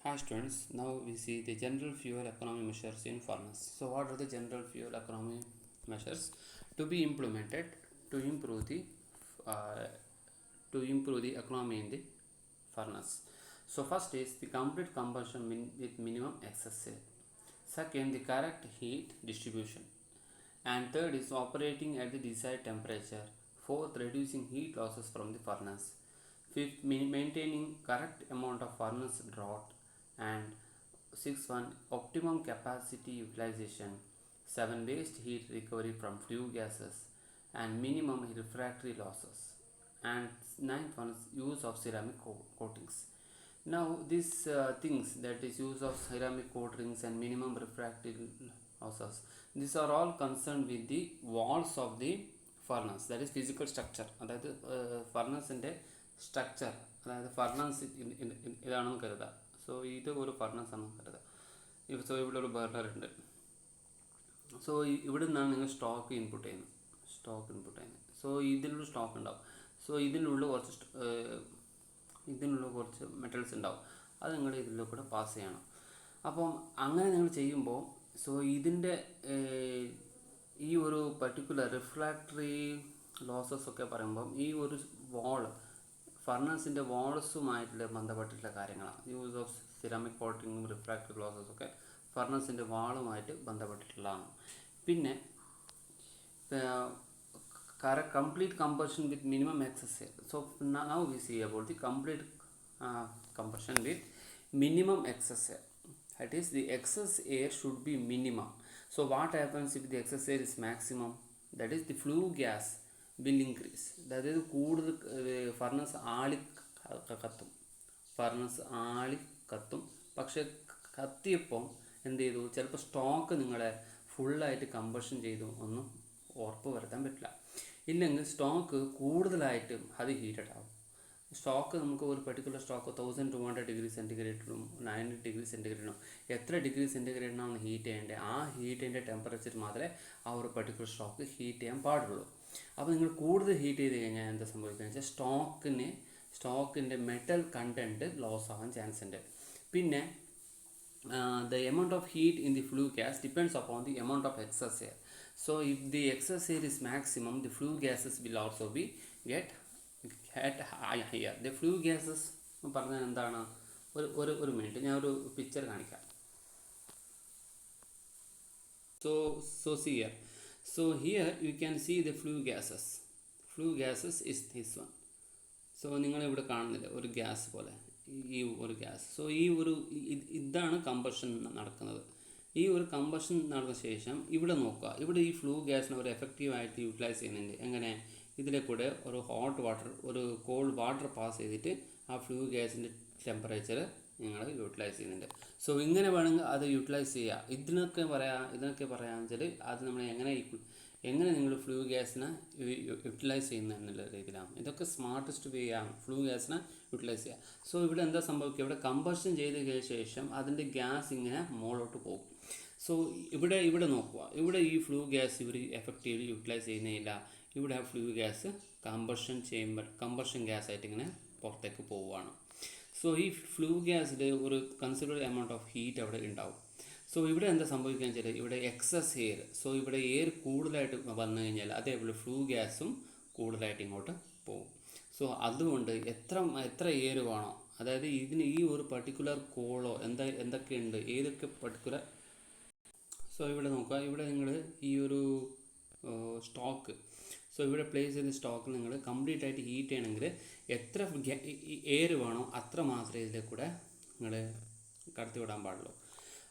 Hi students, now we see the general fuel economy measures in furnace. So what are the general fuel economy measures to be implemented to improve the uh, economy in the furnace? So first is the complete combustion with minimum excess air. Second, the correct heat distribution. And third is operating at the desired temperature. Fourth, reducing heat losses from the furnace. Fifth, maintaining correct amount of furnace draught. And sixth one, optimum capacity utilization. 7, waste heat recovery from flue gases and minimum refractory losses. And ninth one is use of ceramic coatings. Now these things, that is use of ceramic coatings and minimum refractory losses, these are all concerned with the walls of the furnace, that is physical structure. അതായത് ഫർണസിൻ്റെ structure, അതായത് furnace ഇതാണെന്ന് കരുതുക. So ഇത് ഒരു furnace ആണെന്ന് കരുതുക. So ഇവിടെ ഒരു ബർണർ ഉണ്ട്. സോ ഇവിടെ നിന്നാണ് നിങ്ങൾ സ്റ്റോക്ക് ഇൻപുട്ട് ചെയ്യുന്നത്. സോ ഇതിലൊരു സ്റ്റോക്ക് ഉണ്ടാവും. സോ ഇതിനുള്ള കുറച്ച് മെറ്റൽസ് ഉണ്ടാവും. അത് നിങ്ങൾ ഇതിലൂടെ കൂടെ പാസ് ചെയ്യണം. അപ്പം അങ്ങനെ നിങ്ങൾ ചെയ്യുമ്പോൾ സോ ഇതിൻ്റെ ഈ ഒരു പർട്ടിക്കുലർ റിഫ്രാക്ടറി ലോസസ് ഒക്കെ പറയുമ്പം ഈ ഒരു ഫർണസിൻ്റെ വാൾസുമായിട്ടുള്ള ബന്ധപ്പെട്ടിട്ടുള്ള കാര്യങ്ങളാണ്. യൂസ് ഓഫ് സിറാമിക് കോട്ടിങ്ങും റിഫ്രാക്ടറി ലോസസ് ഒക്കെ ഫർണസിൻ്റെ വാളുമായിട്ട് ബന്ധപ്പെട്ടിട്ടുള്ളതാണ്. പിന്നെ complete combustion with minimum excess air. So now we see about the complete combustion with minimum excess air. That is, the excess air should be minimum. So what happens if the excess air is maximum? That is, the flue gas will increase. That is, കൂടുതൽ furnace കത്തും. പക്ഷെ കത്തിയപ്പം എന്ത് ചെയ്തു, ചിലപ്പോൾ stock നിങ്ങളെ ഫുള്ളായിട്ട് combustion ചെയ്തു ഒന്നും ഉറപ്പ് വരുത്താൻ പറ്റില്ല. ഇല്ലെങ്കിൽ സ്റ്റോക്ക് കൂടുതലായിട്ട് അത് ഹീറ്റഡ് ആവും. സ്റ്റോക്ക് നമുക്ക് ഒരു പെർട്ടിക്കുലർ സ്റ്റോക്ക് 1200 ഡിഗ്രി സെൻറ്റിഗ്രേഡിനും 90 ഡിഗ്രി സെൻറ്റിഗ്രേഡിനും എത്ര ഡിഗ്രി സെൻറ്റിഗ്രേഡിനാണ് ഹീറ്റ് ചെയ്യേണ്ടത്, ആ ഹീറ്റിൻ്റെ ടെമ്പറേച്ചർ മാത്രമേ ആ ഒരു പെർട്ടിക്കുലർ സ്റ്റോക്ക് ഹീറ്റ് ചെയ്യാൻ പാടുള്ളൂ. അപ്പോൾ നിങ്ങൾ കൂടുതൽ ഹീറ്റ് ചെയ്ത് കഴിഞ്ഞാൽ എന്താ സംഭവിക്കുകയെന്ന് വെച്ചാൽ സ്റ്റോക്കിൻ്റെ മെറ്റൽ കണ്ടൻറ്റ് ലോസ് ആവാൻ ചാൻസ് ഉണ്ട്. പിന്നെ the amount of heat in the flue gas depends upon the amount of excess air. So if the excess air is maximum, the flue gases will also be get higher. The flue gases പറഞ്ഞാൽ എന്താണ്, ഒരു minute ഞാൻ ഒരു picture കാണിക്കാം. So see here. So here you can see the flue gases. Flue gases is this one. So നിങ്ങൾ ഇവിടെ കാണുന്നില്ല ഒരു ഗ്യാസ് പോലെ, ഈ ഒരു ഗ്യാസ്. സോ ഇതാണ് കമ്പഷൻ നടക്കുന്നത്. ഈ ഒരു കമ്പഷൻ നടന്ന ശേഷം ഇവിടെ നോക്കുക, ഇവിടെ ഈ ഫ്ലൂ ഗ്യാസിനെ ഒരു എഫക്റ്റീവായിട്ട് യൂട്ടിലൈസ് ചെയ്യുന്നുണ്ട്. എങ്ങനെ, ഇതിലെ കൂടെ ഒരു ഹോട്ട് വാട്ടർ, ഒരു കോൾഡ് വാട്ടർ പാസ് ചെയ്തിട്ട് ആ ഫ്ലൂ ഗ്യാസിൻ്റെ ടെമ്പറേച്ചർ നിങ്ങൾ യൂട്ടിലൈസ് ചെയ്യുന്നുണ്ട്. സോ ഇങ്ങനെ വേണമെങ്കിൽ അത് യൂട്ടിലൈസ് ചെയ്യുക. ഇതിനൊക്കെ പറയാമെന്ന് വെച്ചാൽ അത് നമ്മൾ എങ്ങനെ നിങ്ങൾ ഫ്ലൂ ഗ്യാസിനെ യൂട്ടിലൈസ് ചെയ്യുന്നത് എന്നുള്ള രീതിയിലാണ്. ഇതൊക്കെ സ്മാർട്ടസ്റ്റ് വേ ആണ് ഫ്ലൂ ഗ്യാസിനെ യൂട്ടിലൈസ് ചെയ്യുക. സോ ഇവിടെ എന്താ സംഭവിക്കുക, ഇവിടെ കമ്പഷൻ ചെയ്ത ശേഷം അതിൻ്റെ ഗ്യാസ് ഇങ്ങനെ മുകളിലോട്ട് പോകും. സോ ഇവിടെ നോക്കുക, ഇവിടെ ഈ ഫ്ലൂ ഗ്യാസ് ഇവർ എഫക്റ്റീവ്ലി യൂട്ടിലൈസ് ചെയ്യുന്നില്ല. ഇവിടെ ആ ഫ്ലൂ ഗ്യാസ് കമ്പഷൻ ഗ്യാസ് ആയിട്ട് ഇങ്ങനെ പുറത്തേക്ക് പോവുകയാണ്. സോ ഈ ഫ്ലൂ ഗ്യാസിൽ ഒരു കൺസിഡറബിൾ എമൗണ്ട് ഓഫ് ഹീറ്റ് അവിടെ ഉണ്ടാവും. സോ ഇവിടെ എന്താ സംഭവിക്കുകയെന്ന് വെച്ചാൽ ഇവിടെ എക്സസ് എയർ, സോ ഇവിടെ എയർ കൂടുതലായിട്ട് വന്നു കഴിഞ്ഞാൽ അതേപോലെ ഫ്ലൂ ഗ്യാസും കൂടുതലായിട്ട് ഇങ്ങോട്ട് പോകും. സോ അതുകൊണ്ട് എത്ര എയർ വേണോ, അതായത് ഇതിന് ഈ ഒരു പർട്ടിക്കുലർ കോളോ എന്തൊക്കെയുണ്ട്, ഏതൊക്കെ പർട്ടിക്കുലർ. സോ ഇവിടെ നോക്കുക, ഇവിടെ നിങ്ങൾ ഈ ഒരു സ്റ്റോക്ക്, സോ ഇവിടെ പ്ലേസ് ചെയ്ത സ്റ്റോക്ക് നിങ്ങൾ കംപ്ലീറ്റ് ആയിട്ട് ഹീറ്റ് ചെയ്യണമെങ്കിൽ എത്ര എയർ വേണോ അത്ര മാത്രമേ ഇതിലെ കൂടെ നിങ്ങൾ കടത്തി വിടാൻ പാടുള്ളൂ.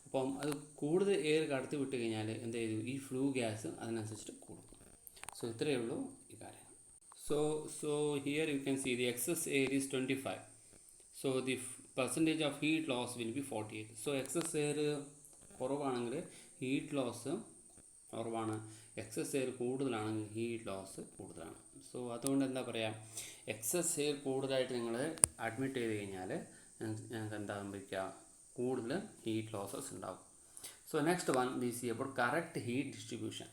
അപ്പം അത് കൂടുതൽ എയർ കടത്തി വിട്ട് കഴിഞ്ഞാൽ എന്ത് ചെയ്തു, ഈ ഫ്ലൂ ഗ്യാസ് അതിനനുസരിച്ചിട്ട് കൂടും. സോ ഇത്രയേ ഉള്ളൂ ഈ കാര്യം. So here you can see the excess air is 25. So the percentage of heat loss will be 48. So excess air കുറവാണെങ്കിൽ ഹീറ്റ് ലോസ് കുറവാണ്, എക്സസ് എയർ കൂടുതലാണെങ്കിൽ ഹീറ്റ് ലോസ് കൂടുതലാണ്. സോ അതുകൊണ്ട് എന്താ പറയുക, എക്സസ് എയർ കൂടുതലായിട്ട് നിങ്ങൾ അഡ്മിറ്റ് ചെയ്ത് കഴിഞ്ഞാൽ ഞങ്ങൾക്ക് എന്താ സംഭവിക്കുക, കൂടുതൽ ഹീറ്റ് ലോസസ് ഉണ്ടാകും. So next one we see about correct heat distribution.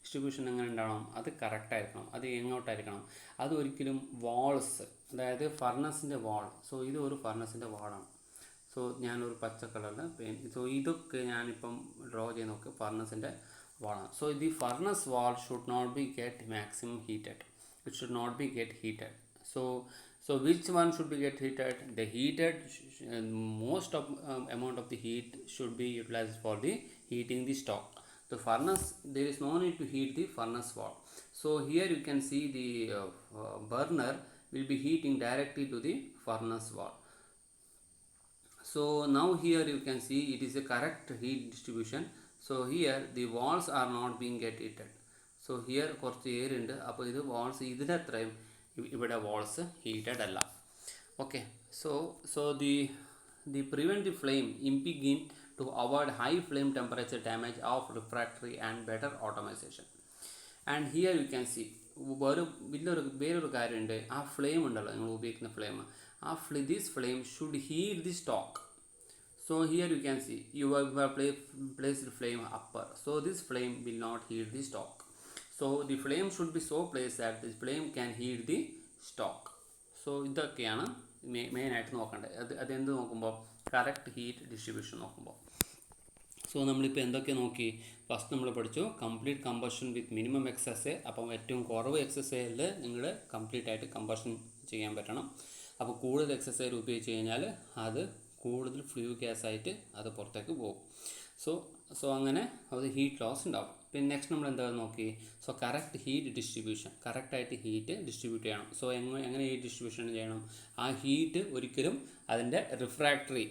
Distribution എങ്ങനെ ഉണ്ടാവണം, അത് കറക്റ്റായിരിക്കണം. അത് എങ്ങോട്ടായിരിക്കണം, അത് ഒരിക്കലും വാൾസ്, അതായത് ഫർണസിൻ്റെ വാൾ. സോ ഇത് ഒരു ഫർണസിൻ്റെ വാളാണ്. സോ സോ ഞാനൊരു പച്ച കളറിൽ പെയിൻറ്റ്. സോ ഇതൊക്കെ ഞാനിപ്പം ഡ്രോ ചെയ്ത് നോക്കി ഫർണസിൻ്റെ വാളാണ്. So the furnace wall should not be get maximum heated. It should not be get heated. So which one should be get heated? The heated most of amount of the heat should be utilized for the heating the stock. The furnace, there is no need to heat the furnace wall. So here you can see the burner will be heating directly to the furnace wall. So now here you can see it is a correct heat distribution. So here the walls are not being get heated. So here കുറച്ച് air ഉണ്ട്. അപ്പോൾ ഇത് walls ഇതിനത്രയും ഇവിടെ walls heated അല്ല. Okay. So the prevent the flame impinging to avoid high flame temperature damage of refractory and better atomisation. And here you can see വേറൊരു കാര്യമുണ്ട്. ആ ഫ്ലെയിം ഉണ്ടല്ലോ, നിങ്ങൾ ഉപയോഗിക്കുന്ന flame, this flame should heat the stock. So here you can see you have placed the flame upper. So this flame will not heat the stock. So the flame should be so placed that this flame can heat the stock. So ഇതൊക്കെയാണ് മെയിനായിട്ട് നോക്കേണ്ടത്. അതെന്ത് നോക്കുമ്പോൾ correct heat distribution നോക്കുമ്പോൾ. So നമ്മളിപ്പോൾ എന്തൊക്കെ നോക്കി? First നമ്മൾ പഠിച്ചു complete combustion with minimum excess. അപ്പം ഏറ്റവും കുറവ് എക്സസൈസിൽ നിങ്ങൾ കംപ്ലീറ്റ് ആയിട്ട് കമ്പഷൻ ചെയ്യാൻ പറ്റണം. അപ്പോൾ കൂടുതൽ എക്സസൈസ് ഉപയോഗിച്ച് കഴിഞ്ഞാൽ അത് കൂടുതൽ ഫ്ലൂ ഗ്യാസായിട്ട് അത് പുറത്തേക്ക് പോകും. സോ അങ്ങനെ അത് ഹീറ്റ് ലോസ് ഉണ്ടാവും. പിന്നെ നെക്സ്റ്റ് നമ്മൾ എന്താ നോക്കി? സോ കറക്റ്റ് ഹീറ്റ് ഡിസ്ട്രിബ്യൂഷൻ, കറക്റ്റായിട്ട് ഹീറ്റ് ഡിസ്ട്രിബ്യൂട്ട് ചെയ്യണം. സോ എങ്ങനെ ഹീറ്റ് ഡിസ്ട്രിബ്യൂഷൻ ചെയ്യണം? ആ ഹീറ്റ് ഒരിക്കലും അതിൻ്റെ റിഫ്രാക്ടറി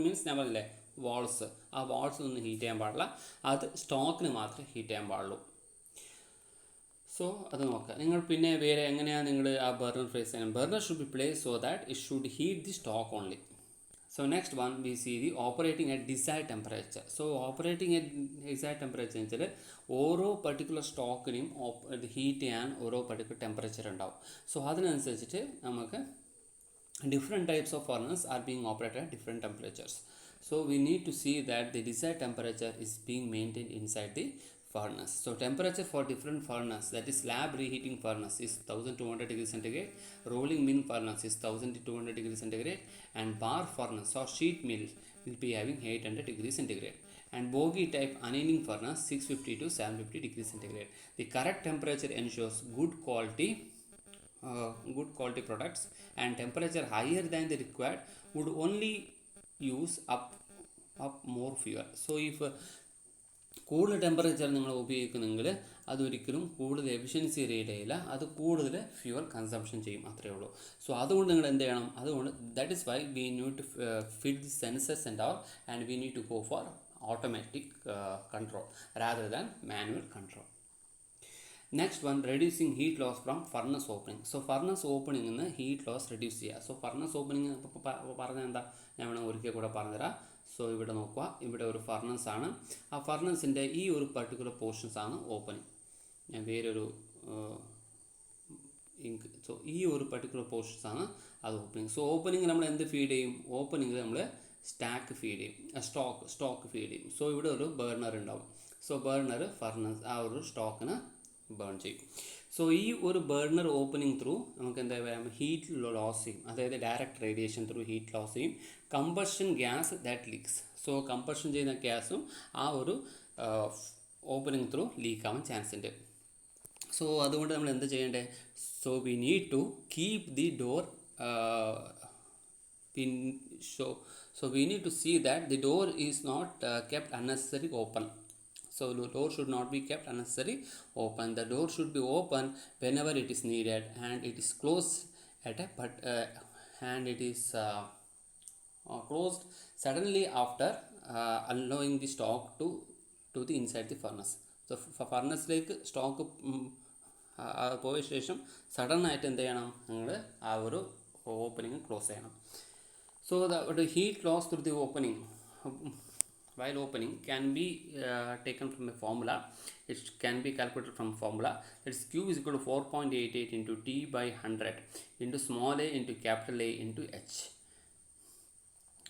മീൻസ് ഞാൻ പറഞ്ഞില്ലേ വാൾസ്, ആ വാൾസ് ഒന്നും ഹീറ്റ് ചെയ്യാൻ പാടില്ല. അത് സ്റ്റോക്കിന് മാത്രമേ ഹീറ്റ് ചെയ്യാൻ പാടുള്ളൂ. സോ അത് നോക്കുക നിങ്ങൾ. പിന്നെ വേറെ എങ്ങനെയാണ് നിങ്ങൾ ആ ബർണർ ഫേസ് ചെയ്യണം? Burner should be place so that it should heat the stock only. So next one we see the operating at desired temperature. So operating at desired temperature എന്ന് വെച്ചാൽ ഓരോ പർട്ടിക്കുലർ സ്റ്റോക്കിനെയും ഹീറ്റ് ചെയ്യാൻ ഓരോ particular temperature ഉണ്ടാവും. So അതിനനുസരിച്ചിട്ട് നമുക്ക് different types of furnace are being operated at different temperatures. So we need to see that the desired temperature is being maintained inside the furnace. So temperature for different furnace, that is slab reheating furnace is 1200 degrees centigrade, rolling mill furnace is 1200 degrees centigrade, and bar furnace or sheet mill will be having 800 degrees centigrade, and bogie type annealing furnace 650 to 750 degrees centigrade. The correct temperature ensures good quality products, and temperature higher than the required would only use up more fuel. So if കൂടുതൽ temperature നിങ്ങൾ ഉപയോഗിക്കുന്നെങ്കിൽ അതൊരിക്കലും കൂടുതൽ efficiency rate ചെയ്യില്ല, അത് കൂടുതൽ fuel consumption ചെയ്യും, അത്രയേ ഉള്ളൂ. സോ അതുകൊണ്ട് നിങ്ങൾ എന്ത് ചെയ്യണം? അതുകൊണ്ട് that is why we need to fit the sensors and all, and we need to go for automatic control rather than manual control. Next one, reducing heat loss from furnace opening. So furnace ഓപ്പണിംഗിൽ നിന്ന് heat loss reduce ചെയ്യുക. So furnace opening പറഞ്ഞാൽ എന്താ, ഞാൻ വേണമെങ്കിൽ ഒരിക്കൽ കൂടെ പറഞ്ഞുതരാം. സോ ഇവിടെ നോക്കുക, ഇവിടെ ഒരു ഫർണസ് ആണ്. ആ ഫർണസിൻ്റെ ഈ ഒരു പർട്ടിക്കുലർ പോർഷൻസ് ആണ് ഓപ്പണിംഗ്. ഞാൻ വേറൊരു ഇങ്ക്. സോ ഈ ഒരു പർട്ടിക്കുലർ പോർഷൻസ് ആണ് അത് ഓപ്പണിംഗ്. സോ ഓപ്പണിംഗ് നമ്മൾ എന്ത് ഫീഡ് ചെയ്യും? ഓപ്പണിംഗിൽ നമ്മൾ സ്റ്റാക്ക് ഫീഡ് ചെയ്യും, സ്റ്റോക്ക് ഫീഡ് ചെയ്യും. സോ ഇവിടെ ഒരു ബേർണർ ഉണ്ടാവും. സോ ബേർണർ ഫർണസ് ആ ഒരു സ്റ്റോക്കിന് ബേൺ ചെയ്യും. സോ ഈ ഒരു ബേർണർ ഓപ്പണിംഗ് ത്രൂ നമുക്ക് എന്താ പറയുക, ഹീറ്റ് ലോസ് ചെയ്യും. അതായത് direct radiation through heat loss ചെയ്യും. Combustion gas that leaks. So combustion ചെയ്യുന്ന ഗ്യാസും ആ ഒരു ഓപ്പണിംഗ് ത്രൂ ലീക്ക് ആവാൻ ചാൻസ് ഉണ്ട്. സോ അതുകൊണ്ട് നമ്മൾ എന്ത് ചെയ്യേണ്ടത്? So we need to keep the door so we need to see that the door is not kept unnecessarily open. So the door should not be kept unnecessarily open. The door should be open whenever it is needed, and it is closed at a closed suddenly after allowing the stock to the inside the furnace. So furnace like stock പോയ ശേഷം sudden ആയിട്ട് എന്ത് ചെയ്യണം? നിങ്ങൾ ആ ഒരു opening close ചെയ്യണം. So the heat loss through the opening while opening can be taken from a formula. It can be calculated from formula. It's Q is equal to 4.88 into T by 100 into small a into capital A into H.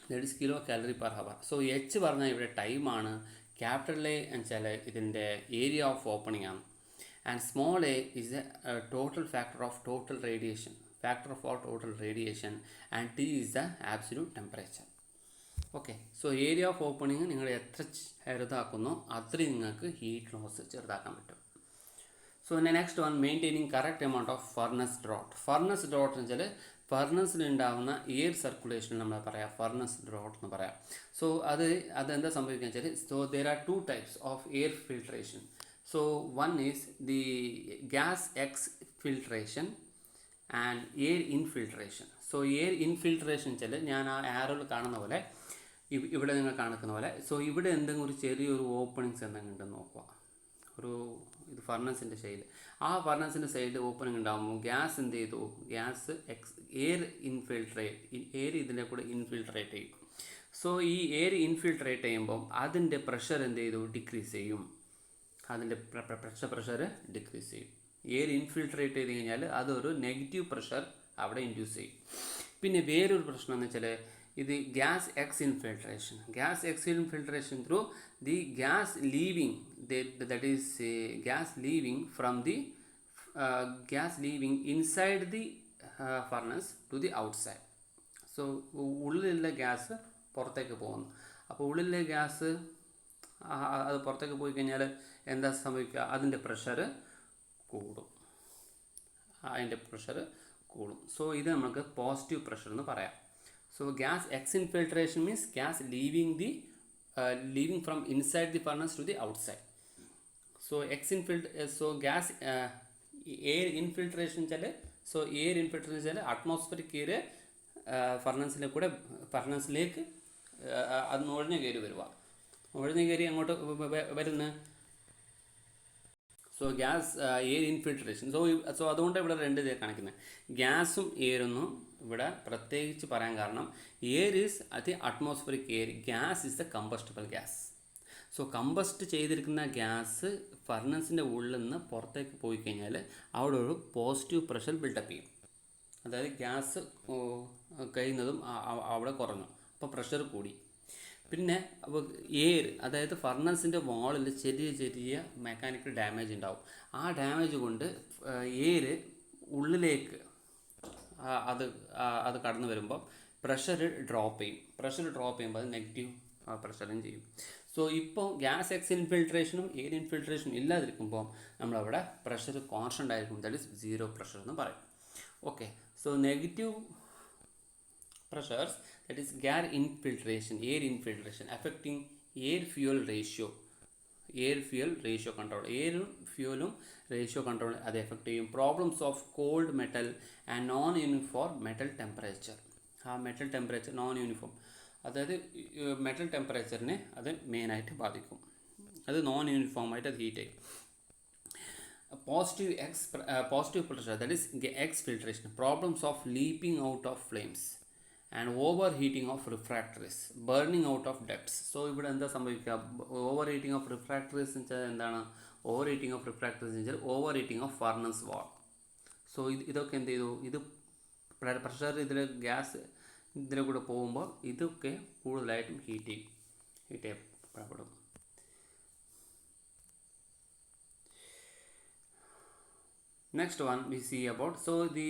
That is kilocalorie per hour. So H പറഞ്ഞാൽ ഇവിടെ time ആണ്. Capital A എന്ന് വെച്ചാൽ ഇതിൻ്റെ area of opening ആണ്. And small A is A total factor of total radiation. factor for total radiation, and T is the absolute temperature. Okay, so area of opening നിങ്ങൾ എത്ര ചെറുതാക്കുന്നോ അത്രയും നിങ്ങൾക്ക് heat loss ചെറുതാക്കാൻ പറ്റും. So next one, maintaining correct amount of furnace drought. Furnace drought എന്ന് വെച്ചാൽ ഫർണസിൽ ഉണ്ടാകുന്ന air circulation നമ്മൾ പറയാം ഫർണസ് ഡ്രോട്ട് എന്ന് പറയാം. സോ അതെന്താ സംഭവിക്കുക വെച്ചാൽ, so there are 2 types of air filtration. So one is the gas exfiltration and air infiltration. So air infiltration വെച്ചാൽ ഞാൻ ആ ആരോയിൽ കാണുന്ന പോലെ ഇവിടെ നിങ്ങൾ കാണിക്കുന്ന പോലെ, സോ ഇവിടെ എന്തെങ്കിലും ഒരു ചെറിയൊരു ഓപ്പണിങ്സ് എന്തെങ്കിലും ഉണ്ടെന്ന് നോക്കുക. ഒരു ഇത് ഫർണസിൻ്റെ സൈഡ്, ആ ഫർണസിൻ്റെ സൈഡ് ഓപ്പണിംഗ് ഉണ്ടാകുമ്പോൾ ഗ്യാസ് എന്ത് ചെയ്തു, ഗ്യാസ് എയർ ഇതിലെ കൂടെ ഇൻഫിൽട്രേറ്റ് ചെയ്യും. സോ ഈ എയർ ഇൻഫിൽട്രേറ്റ് ചെയ്യുമ്പം അതിൻ്റെ പ്രഷർ എന്ത് ചെയ്തു, ഡിക്രീസ് ചെയ്യും. അതിൻ്റെ പ്രഷർ ഡിക്രീസ് ചെയ്യും. എയർ ഇൻഫിൽട്രേറ്റ് ചെയ്ത് കഴിഞ്ഞാൽ അതൊരു നെഗറ്റീവ് പ്രഷർ അവിടെ ഇൻഡ്യൂസ് ചെയ്യും. പിന്നെ വേറൊരു പ്രശ്നം എന്ന് വെച്ചാൽ ഇത് gas infiltration. Gas infiltration through the gas leaving, that is gas leaving from the gas leaving inside the furnace to the outside. So ഉള്ളിലുള്ള ഗ്യാസ് പുറത്തേക്ക് പോകുന്നു. അപ്പോൾ ഉള്ളിലെ ഗ്യാസ് അത് പുറത്തേക്ക് പോയി കഴിഞ്ഞാൽ എന്താ സംഭവിക്കുക, അതിൻ്റെ പ്രഷർ കൂടും. സോ ഇത് നമുക്ക് പോസിറ്റീവ് പ്രഷർ എന്ന് പറയാം. So gas infiltration means gas leaving from inside the furnace to the outside. So gas air infiltration വെച്ചാൽ, സോ എയർ ഇൻഫിൽട്രേഷൻ വെച്ചാൽ അറ്റ്മോസ്ഫിയറിക് എയർ ഫർണസിലേക്ക് അത് നുഴഞ്ഞു കയറി അങ്ങോട്ട് വരുന്ന, so gas air infiltration. So അതുകൊണ്ട് ഇവിടെ രണ്ട് ഇതേ കാണിക്കുന്നത്, ഗ്യാസും എയറൊന്നും ഇവിടെ പ്രത്യേകിച്ച് പറയാൻ കാരണം, air is the atmospheric air, gas is the combustible gas. So combust ചെയ്തിരിക്കുന്ന ഗ്യാസ് ഫർണസിൻ്റെ ഉള്ളിൽ നിന്ന് പുറത്തേക്ക് പോയി കഴിഞ്ഞാൽ അവിടെ ഒരു പോസിറ്റീവ് പ്രഷർ ബിൽഡപ്പ് ചെയ്യും. അതായത് ഗ്യാസ് കഴിയുന്നതും അവിടെ കുറഞ്ഞു, അപ്പോൾ പ്രഷർ കൂടി. പിന്നെ എയർ, അതായത് ഫർണസിൻ്റെ വാളിൽ ചെറിയ മെക്കാനിക്കൽ ഡാമേജ് ഉണ്ടാവും. ആ ഡാമേജ് കൊണ്ട് എയർ ഉള്ളിലേക്ക് അത് കടന്നു വരുമ്പോൾ പ്രഷർ ഡ്രോപ്പ് ചെയ്യുമ്പോൾ അത് നെഗറ്റീവ് പ്രഷറും ചെയ്യും. സോ ഇപ്പോൾ ഗ്യാസ് ഇൻഫിൽട്രേഷനും എയർ ഇൻഫിൽട്രേഷനും ഇല്ലാതിരിക്കുമ്പോൾ നമ്മളവിടെ പ്രഷർ കോൺസ്റ്റൻ്റ് ആയിരിക്കും, ദാറ്റ് ഈസ് 0 പ്രഷർ എന്ന് പറയും. Okay, so negative pressures, that is air infiltration affecting air fuel ratio control, air fuel ratio control അത് എഫക്റ്റ് ചെയ്യും. Problems of cold metal and non uniform metal temperature. ആ metal temperature non uniform, അതായത് metal ടെമ്പറേച്ചറിനെ അത് മെയിനായിട്ട് ബാധിക്കും. അത് non യൂണിഫോമായിട്ട് അത് ഹീറ്റ് ചെയ്യും. positive pressure, that is exfiltration, problems of leaping out of flames and overheating of refractories, burning out of ducts. So ഇവിടെ എന്താ സംഭവിക്കുക, ഓവർ ഹീറ്റിംഗ് ഓഫ് റിഫ്രാക്ടറീസ് എന്ന് വെച്ചാൽ എന്താണ്, ഓവർ ഹീറ്റിംഗ് ഓഫ് റിഫ്രാക്ടറീസ് എന്ന് വെച്ചാൽ over heating of furnace wall. So ഇതൊക്കെ എന്ത് ചെയ്തു, ഇത് പ്രഷർ ഗ്യാസ് ഇതിലെ കൂടെ പോകുമ്പോൾ ഇതൊക്കെ കൂടുതലായിട്ടും ഹീറ്റ് ചെയ്യപ്പെടും. Next one we see about, so the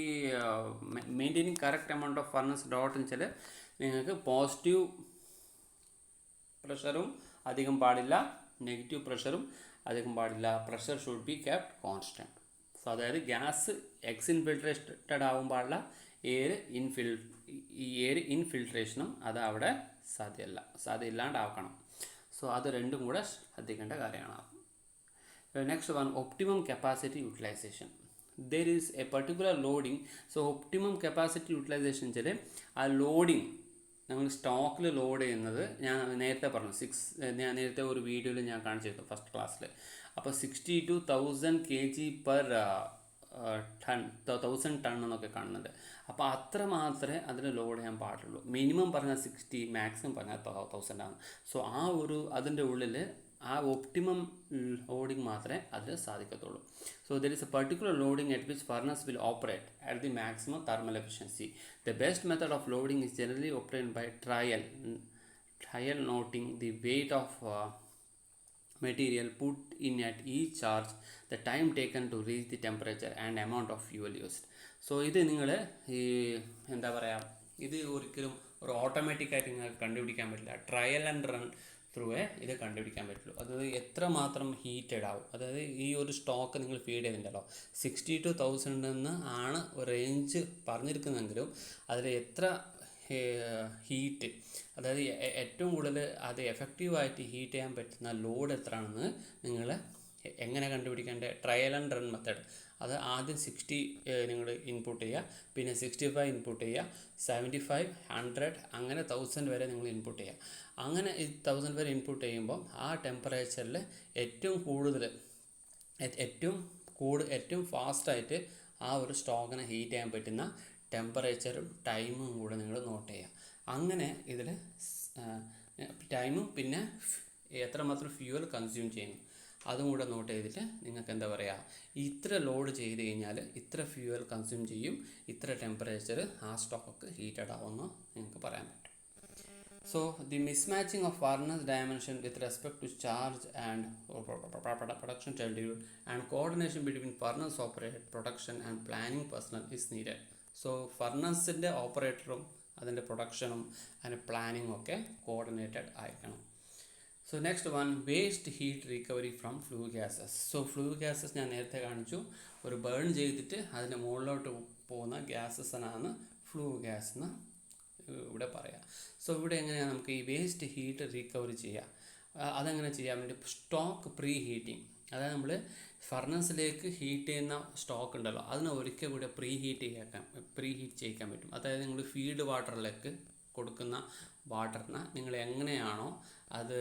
maintaining correct amount of furnace dot എന്ന് വെച്ചാൽ നിങ്ങൾക്ക് പോസിറ്റീവ് പ്രഷറും അധികം പാടില്ല, നെഗറ്റീവ് പ്രഷറും അധികം പാടില്ല. Pressure should be kept constant. So അതായത് ഗ്യാസ് ഇൻഫിൽട്രേറ്റഡ് ആവാൻ പാടില്ല, എയർ ഇൻഫിൽട്രേഷനും അത് അവിടെ സാധ്യമില്ലാണ്ടാക്കണം. സോ അത് രണ്ടും കൂടെ ശ്രദ്ധിക്കേണ്ട കാര്യമാണ്. Next one, optimum capacity utilization. there is a particular loading. So optimum capacity utilization വെച്ചാൽ ആ ലോഡിങ് നമ്മൾ സ്റ്റോക്കിൽ ലോഡ് ചെയ്യുന്നത് ഞാൻ നേരത്തെ പറഞ്ഞു, ഞാൻ നേരത്തെ ഒരു വീഡിയോയിൽ ഞാൻ കാണിച്ചിരുന്നു ഫസ്റ്റ് ക്ലാസ്സിൽ. അപ്പോൾ 60 to 1000 kg per ton 1000 ton എന്നൊക്കെ കാണുന്നുണ്ട്. അപ്പോൾ അത്ര മാത്രമേ അതിന് ലോഡ് ചെയ്യാൻ പാടുള്ളൂ. മിനിമം പറഞ്ഞാൽ 60, മാക്സിമം പറഞ്ഞാൽ 1000 ആണ്. സോ ആ ഒരു അതിൻ്റെ ഉള്ളിൽ ആ ഒപ്റ്റിമം ലോഡിങ് മാത്രമേ അതിൽ സാധിക്കത്തുള്ളൂ. So there is A particular loading at which furnace will operate at the maximum thermal efficiency. The best method of loading is generally obtained by trial noting the weight of material put in at each charge, the time taken to reach the temperature and amount of fuel used. So ഇത് നിങ്ങൾ ഈ എന്താ പറയുക, ഇത് ഒരിക്കലും ഒരു ഓട്ടോമാറ്റിക്കായിട്ട് നിങ്ങൾക്ക് കണ്ടുപിടിക്കാൻ പറ്റില്ല. ട്രയൽ ആൻഡ് റൺ ത്രൂവേ ഇത് കണ്ടുപിടിക്കാൻ പറ്റുള്ളൂ. അതായത് എത്രമാത്രം ഹീറ്റഡ് ആവും, അതായത് ഈ ഒരു സ്റ്റോക്ക് നിങ്ങൾ ഫീഡ് ചെയ്തിട്ടുണ്ടല്ലോ 60 to 1000 ആണ് ഒരു റേഞ്ച് പറഞ്ഞിരിക്കുന്നതെങ്കിലും അതിൽ എത്ര ഹീറ്റ്, അതായത് ഏറ്റവും കൂടുതൽ അത് എഫക്റ്റീവായിട്ട് ഹീറ്റ് ചെയ്യാൻ പറ്റുന്ന ലോഡ് എത്രയാണെന്ന് നിങ്ങൾ എങ്ങനെ കണ്ടുപിടിക്കേണ്ടത്? Trial and run method. അത് ആദ്യം 60 നിങ്ങൾ ഇൻപുട്ട് ചെയ്യുക, പിന്നെ 65 ഇൻപുട്ട് ചെയ്യുക, 75, 100 അങ്ങനെ 1000 വരെ നിങ്ങൾ ഇൻപുട്ട് ചെയ്യുക. അങ്ങനെ 1000 വരെ ഇൻപുട്ട് ചെയ്യുമ്പോൾ ആ ടെമ്പറേച്ചറിൽ ഏറ്റവും ഫാസ്റ്റായിട്ട് ആ ഒരു സ്റ്റോക്കിനെ ഹീറ്റ് ചെയ്യാൻ പറ്റുന്ന ടെമ്പറേച്ചറും ടൈമും കൂടെ നിങ്ങൾ നോട്ട് ചെയ്യുക. അങ്ങനെ ഇതിൽ ടൈമും പിന്നെ എത്രമാത്രം ഫ്യൂവൽ കൺസ്യൂം ചെയ്യുന്നു അതും കൂടെ നോട്ട് ചെയ്തിട്ട് നിങ്ങൾക്ക് എന്താ പറയുക, ഇത്ര ലോഡ് ചെയ്ത് കഴിഞ്ഞാൽ ഇത്ര ഫ്യൂവൽ കൺസ്യൂം ചെയ്യും, ഇത്ര ടെമ്പറേച്ചർ ആ സ്റ്റോക്ക് ഹീറ്റഡ് ആവുമെന്ന് നിങ്ങൾക്ക് പറയാൻ പറ്റും. So the mismatching of furnace dimension with respect to charge and production schedule and coordination between furnace operator, production and planning personnel is needed. So ഫർണസിൻ്റെ ഓപ്പറേറ്ററും അതിൻ്റെ പ്രൊഡക്ഷനും അതിൻ്റെ പ്ലാനിങ്ങും ഒക്കെ കോർഡിനേറ്റഡ് ആയിരിക്കണം. So next one, waste heat recovery from flue gases. So flue gases ഞാൻ നേരത്തെ കാണിച്ചു, ഒരു burn ചെയ്തിട്ട് അതിൻ്റെ മുകളിലോട്ട് പോകുന്ന ഗ്യാസസിനാണ് ഫ്ലൂ ഗ്യാസ് എന്ന് ഇവിടെ പറയാം. സോ ഇവിടെ എങ്ങനെയാണ് നമുക്ക് ഈ വേസ്റ്റ് ഹീറ്റ് റിക്കവറി ചെയ്യാം? അതെങ്ങനെ ചെയ്യാൻ വേണ്ടി സ്റ്റോക്ക് പ്രീ ഹീറ്റിംഗ്, അതായത് നമ്മൾ ഫർണസിലേക്ക് ഹീറ്റ് ചെയ്യുന്ന സ്റ്റോക്ക് ഉണ്ടല്ലോ അതിനെ ഒരിക്കൽ കൂടെ പ്രീ ഹീറ്റ് ചെയ്യിക്കാൻ പറ്റും. അതായത് നിങ്ങൾ ഫീഡ് വാട്ടറിലേക്ക് കൊടുക്കുന്ന വാട്ടറിനെ നിങ്ങൾ എങ്ങനെയാണോ അത്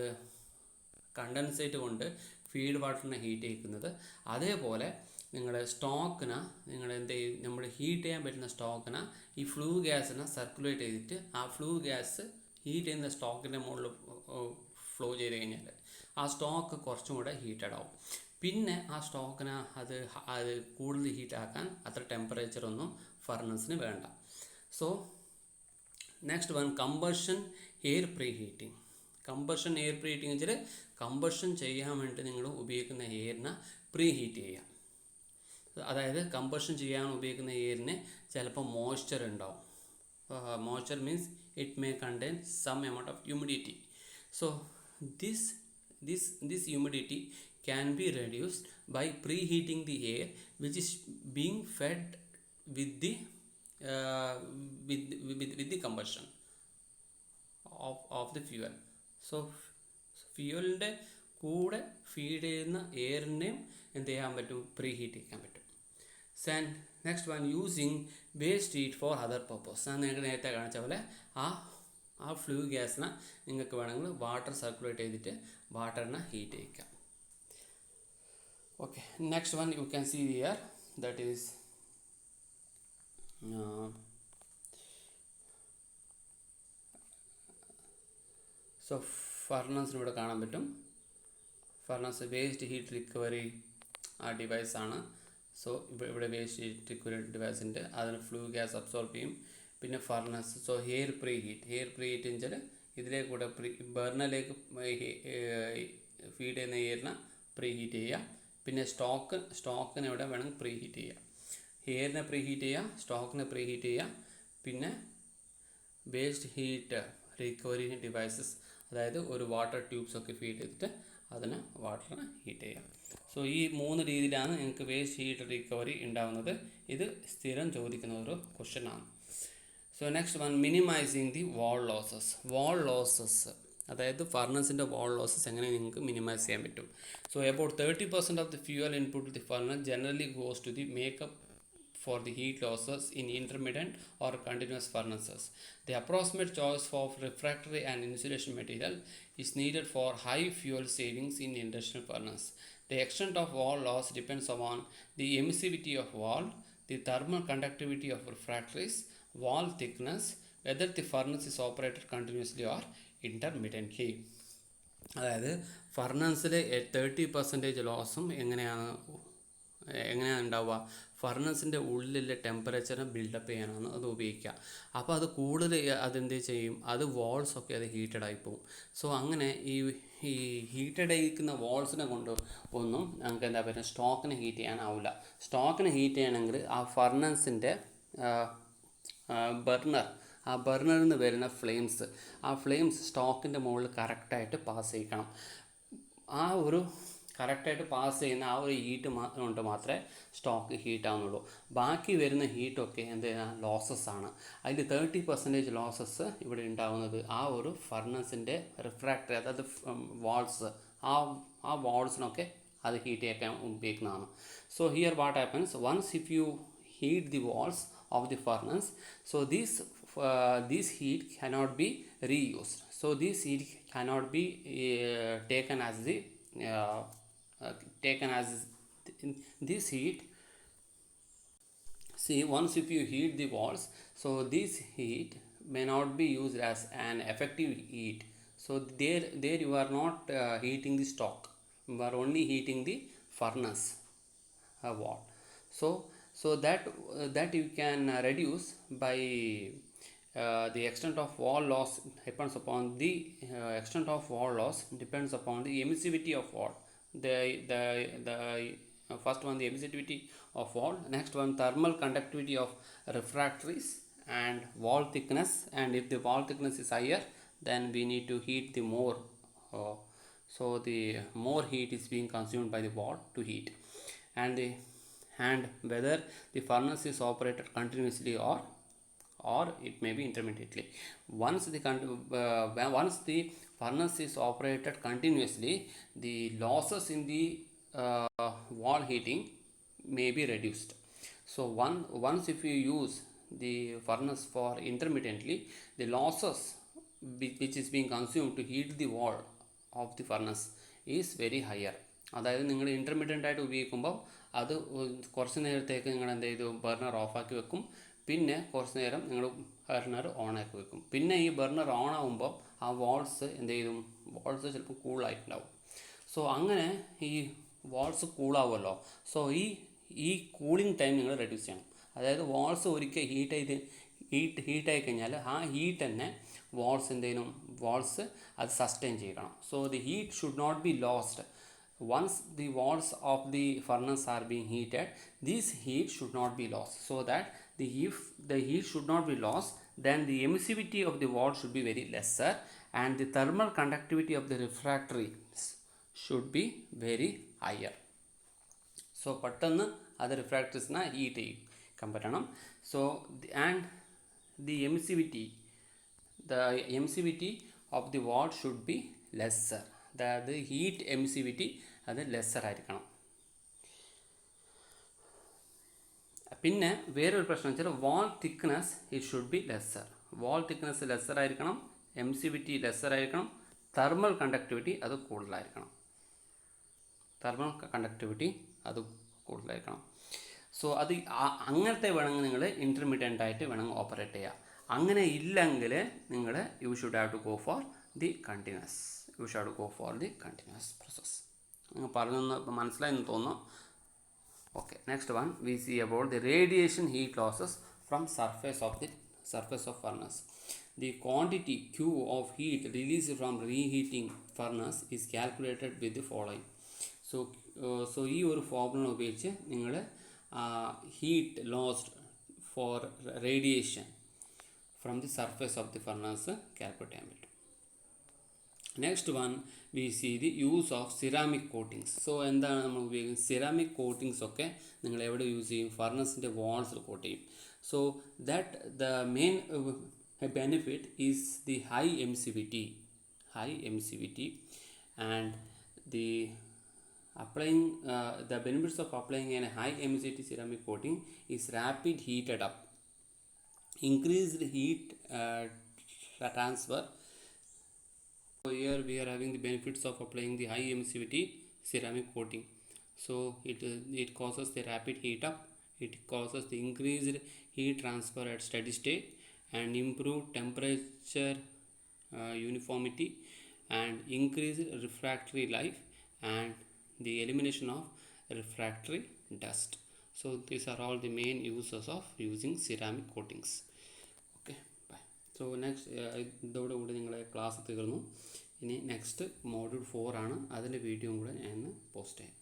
കണ്ടൻസേറ്റ് കൊണ്ട് ഫീഡ് വാട്ടറിനെ ഹീറ്റ് ചെയ്യിക്കുന്നത്, അതേപോലെ നിങ്ങളുടെ സ്റ്റോക്കിനെ നിങ്ങൾ എന്ത് ചെയ്യും, നമ്മൾ ഹീറ്റ് ചെയ്യാൻ പറ്റുന്ന സ്റ്റോക്കിനെ ഈ ഫ്ലൂ ഗ്യാസിനെ സർക്കുലേറ്റ് ചെയ്തിട്ട് ആ ഫ്ലൂ ഗ്യാസ് ഹീറ്റ് ചെയ്യുന്ന സ്റ്റോക്കിൻ്റെ മുകളിൽ ഫ്ലോ ചെയ്ത് കഴിഞ്ഞാൽ ആ സ്റ്റോക്ക് കുറച്ചും കൂടെ ഹീറ്റഡ് ആവും. പിന്നെ ആ സ്റ്റോക്കിനെ അത് കൂടുതൽ ഹീറ്റാക്കാൻ അത്ര ടെമ്പറേച്ചറൊന്നും ഫർണസിന് വേണ്ട. So next one, combustion air pre heating. Combustion air pre heating വെച്ചാൽ കമ്പഷൻ ചെയ്യാൻ വേണ്ടി നിങ്ങൾ ഉപയോഗിക്കുന്ന എയറിനെ പ്രീ ഹീറ്റ് ചെയ്യാം. അതായത് കമ്പഷൻ ചെയ്യാൻ ഉപയോഗിക്കുന്ന എയറിന് ചിലപ്പോൾ മോയ്സ്ചർ ഉണ്ടാവും. Moisture means it may contain some amount of humidity. So this humidity can be reduced by preheating the air which is being fed with the combustion of the fuel. So ഫ്യൂവലിൻ്റെ കൂടെ feed ചെയ്യുന്ന എയറിനെയും എന്ത് ചെയ്യാൻ പറ്റും, pre heat ചെയ്യാൻ പറ്റും. Next one, using waste heat for other purpose. ഞാൻ നിങ്ങൾക്ക് നേരത്തെ കാണിച്ച പോലെ ആ ഫ്ലൂ ഗ്യാസിനെ നിങ്ങൾക്ക് വേണമെങ്കിൽ വാട്ടർ സർക്കുലേറ്റ് ചെയ്തിട്ട് വാട്ടറിനെ ഹീറ്റ് ചെയ്യിക്കാം. Okay, next one you can see here, that is so ഫർണസിന് ഇവിടെ കാണാൻ പറ്റും. ഫർണസ് വേസ്റ്റ് ഹീറ്റ് റിക്കവറി ആ ഡിവൈസാണ്. സോ ഇവിടെ വേസ്റ്റ് ഹീറ്റ് റിക്കവറി ഡിവൈസ് ഉണ്ട്, അതിന് ഫ്ലൂ ഗ്യാസ് അബ്സോർബ് ചെയ്യും. പിന്നെ furnace, so air preheat വെച്ചാൽ ഇതിലേക്ക് കൂടെ ബർണറിലേക്ക് ഫീഡ് ചെയ്യുന്ന എയറിനെ പ്രീ ഹീറ്റ് ചെയ്യുക. പിന്നെ സ്റ്റോക്കിനെ ഇവിടെ വേണമെങ്കിൽ പ്രീ ഹീറ്റ് ചെയ്യുക. എയറിനെ പ്രീ ഹീറ്റ് ചെയ്യുക, സ്റ്റോക്കിനെ പ്രീ ഹീറ്റ് ചെയ്യുക. പിന്നെ വേസ്റ്റ് ഹീറ്റ് റിക്കവറി ഡിവൈസസ്, അതായത് ഒരു വാട്ടർ ട്യൂബ്സൊക്കെ ഫീഡ് ചെയ്തിട്ട് അതിന് വാട്ടറിനെ ഹീറ്റ് ചെയ്യാം. സോ ഈ 3 രീതിയിലാണ് നിങ്ങൾക്ക് വേസ്റ്റ് ഹീറ്റ് റിക്കവറി ഉണ്ടാകുന്നത്. ഇത് സ്ഥിരം ചോദിക്കുന്ന ഒരു ക്വസ്റ്റ്യനാണ്. So next one, minimizing the wall losses. അതായത് ഫർണസിൻ്റെ വാൾ ലോസസ് എങ്ങനെ നിങ്ങൾക്ക് മിനിമൈസ് ചെയ്യാൻ പറ്റും. So about 30% of the fuel input the furnace generally goes to the makeup for the heat losses in intermittent or continuous furnaces. The approximate choice of refractory and insulation material is needed for high fuel savings in industrial furnace. The extent of wall loss depends upon the emissivity of wall, the thermal conductivity of refractories, wall thickness, whether the furnace is operated continuously or intermittently. അതായത് ഫർണസിലെ 30% ലോസും എങ്ങനെയാണ് എങ്ങനെയാണ് ഉണ്ടാവുക, ഫർണസിൻ്റെ ഉള്ളിലെ ടെമ്പറേച്ചറിനെ build-up ചെയ്യാനാണ് അത് ഉപയോഗിക്കുക. അപ്പോൾ അത് കൂടുതൽ അതെന്ത് ചെയ്യും, അത് വാൾസൊക്കെ അത് ഹീറ്റഡ് ആയി പോകും. സോ അങ്ങനെ ഈ ഹീറ്റഡ് ആയിരിക്കുന്ന വാൾസിനെ കൊണ്ട് ഒന്നും നമുക്ക് എന്താ പറയുക സ്റ്റോക്കിനെ ഹീറ്റ് ചെയ്യാനാവില്ല. സ്റ്റോക്കിനെ ഹീറ്റ് ചെയ്യണമെങ്കിൽ ആ ഫർണസിൻ്റെ ബർണർ, ആ ബർണറിൽ നിന്ന് വരുന്ന ഫ്ലെയിംസ്, ആ ഫ്ലെയിംസ് സ്റ്റോക്കിൻ്റെ മുകളിൽ കറക്റ്റായിട്ട് പാസ് ചെയ്യിക്കണം. ആ ഒരു കറക്റ്റായിട്ട് പാസ് ചെയ്യുന്ന ആ ഒരു ഹീറ്റ് കൊണ്ട് മാത്രമേ സ്റ്റോക്ക് ഹീറ്റ് ആവുന്നുള്ളൂ. ബാക്കി വരുന്ന ഹീറ്റൊക്കെ എന്ത് ലോസസ് ആണ്. അതിൽ 30% ലോസസ് ഇവിടെ ഉണ്ടാകുന്നത് ആ ഒരു ഫർണസിൻ്റെ റിഫ്രാക്ടറി, അതായത് വാൾസ്, ആ വാൾസിനൊക്കെ അത് ഹീറ്റ് ചെയ്യാൻ ഉപയോഗിക്കുന്നതാണ്. So here what happens, once if you heat the walls of the furnace, so this heat cannot be reused. So this heat cannot be taken as this heat. See, once if you heat the walls, so this heat may not be used as an effective heat. So there you are not heating the stock, you are only heating the furnace wall. So that you can reduce by the extent of wall loss depends upon the extent of wall loss depends upon the emissivity of wall. The first one, the emissivity of wall. Next one, thermal conductivity of refractories and wall thickness. And if the wall thickness is higher, then we need to heat the more. So the more heat is being consumed by the wall to heat, and whether the furnace is operated continuously or it may be intermittently. Once the furnace is operated continuously, the losses in the wall heating may be reduced. So once if you use the furnace for intermittently, the losses which is being consumed to heat the wall of the furnace is very higher. അതായത് നിങ്ങൾ intermediate ആയിട്ട് ഉപയോഗിക്കുമ്പോൾ അത് കുറച്ച് നേരത്തേക്ക് നിങ്ങൾ എന്ത് ചെയ്തു, ബർണർ ഓഫാക്കി വെക്കും. പിന്നെ കുറച്ച് നേരം നിങ്ങൾ ബർണർ ഓണാക്കി വെക്കും. പിന്നെ ഈ ബർണർ ഓൺ ആകുമ്പോൾ ആ വാൾസ് എന്ത് ചെയ്യും, വാൾസ് ചിലപ്പോൾ കൂളായിട്ടുണ്ടാവും. സോ അങ്ങനെ ഈ വാൾസ് കൂളാവുമല്ലോ. സോ ഈ കൂളിംഗ് ടൈം നിങ്ങൾ റെഡ്യൂസ് ചെയ്യണം. അതായത് വാൾസ് ഒരിക്കൽ ഹീറ്റായി കഴിഞ്ഞാൽ ആ ഹീറ്റ് തന്നെ വാൾസ് അത് സസ്റ്റെയിൻ ചെയ്യണം. So the heat should not be lost. Once the walls of the furnace are being heated, this heat should not be lost. So that if the heat should not be lost, then the emissivity of the wall should be very lesser, and the thermal conductivity of the refractories should be very higher. So പെട്ടെന്ന് അത് റിഫ്രാക്ടറീസിനെ heat ചെയ്യാൻ പറ്റണം. So and the emissivity of the wall should be lesser. അതായത് heat emissivity അത് lesser ആയിരിക്കണം. പിന്നെ വേറൊരു പ്രശ്നം വെച്ചാൽ വാൾ thickness it should be lesser. Wall thickness lesser ആയിരിക്കണം, എമിസിവിറ്റി ലെസ്സർ ആയിരിക്കണം, തെർമൽ കണ്ടക്ടിവിറ്റി അത് കൂടുതലായിരിക്കണം. സോ അത് അങ്ങനത്തെ വേണമെങ്കിൽ നിങ്ങൾ ഇൻ്റർമീഡിയൻ്റ് ആയിട്ട് വേണമെങ്കിൽ ഓപ്പറേറ്റ് ചെയ്യുക. അങ്ങനെ ഇല്ലെങ്കിൽ നിങ്ങൾ you should have to go for the continuous. Process. നിങ്ങൾ പറഞ്ഞൊന്ന് മനസ്സിലായെന്ന് തോന്നുന്നു. Okay, next one we see about the radiation heat losses from surface of furnace. The quantity Q of heat released from reheating furnace is calculated with the following. So ഈ ഒരു formula ഉപയോഗിച്ച് നിങ്ങൾ heat lost for radiation from the surface of the furnace calculate ചെയ്യാൻ പറ്റും. Next one we see the use of ceramic coatings. So എന്താണ് നമ്മൾ ഉപയോഗിക്കുന്നത്, ceramic coatings ഒക്കെ നിങ്ങൾ എവിടെ യൂസ് ചെയ്യും, ഫർണസിൻ്റെ വാൾസിൽ കോട്ട് ചെയ്യും. So that the main benefit is the high emissivity and the benefits of applying a high emissivity ceramic coating is rapid heated up, increased heat transfer. So here we are having the benefits of applying the high emissivity ceramic coating. So it causes the rapid heat up, it causes the increased heat transfer at steady state, and improved temperature uniformity, and increased refractory life, and the elimination of refractory dust. So these are all the main uses of using ceramic coatings. Okay, bye. So next ഇതോടുകൂടി നിങ്ങളെ class തീർന്നു. ഇനി next module 4 ആണ്. അതിൻ്റെ വീഡിയോയും കൂടെ ഞാൻ post ചെയ്യാം.